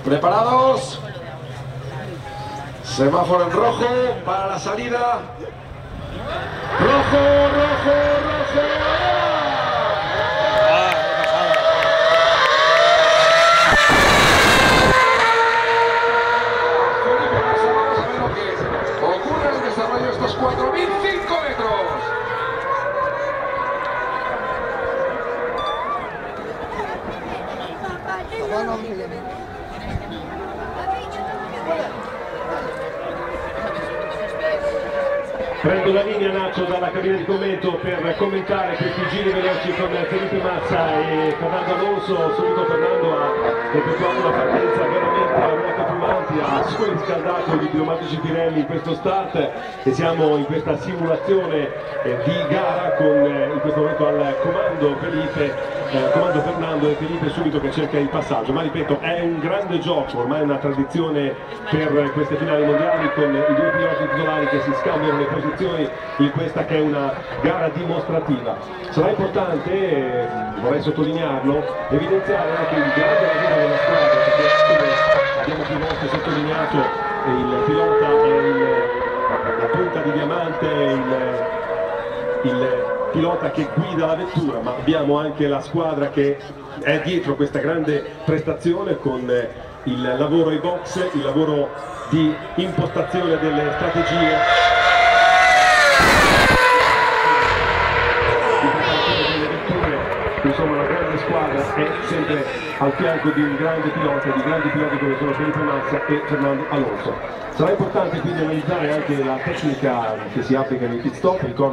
Preparados. Semáforo en rojo para la salida. Rojo, rojo, rojo. Felipe Massa, vamos a ver lo que ocurre en el desarrollo de estos 4.005 metros. Prendo la linea Nacho dalla cabina di commento per commentare questi giri veloci con Felipe Massa e Fernando Alonso. Subito Fernando ha effettuato una partenza veramente a ruota più ampia, ha surriscaldato gli pneumatici Pirelli in questo start e siamo in questa simulazione di gara con in questo momento al comando Fernando e Felipe subito che cerca il passaggio, ma ripeto è un grande gioco, ormai è una tradizione per queste finali mondiali con i due piloti titolari che si scambiano le posizioni in questa che è una gara dimostrativa. Sarà importante, vorrei sottolinearlo, evidenziare anche il grande lavoro della squadra, perché come abbiamo più volte sottolineato il pilota è la punta di diamante, il pilota che guida la vettura, ma abbiamo anche la squadra che è dietro questa grande prestazione con il lavoro ai box, il lavoro di impostazione delle strategie. Insomma, la grande squadra è sempre al fianco di un grande pilota, di grandi piloti come sono Felipe Massa e Fernando Alonso. Sarà importante quindi analizzare anche la tecnica che si applica nei pit stop.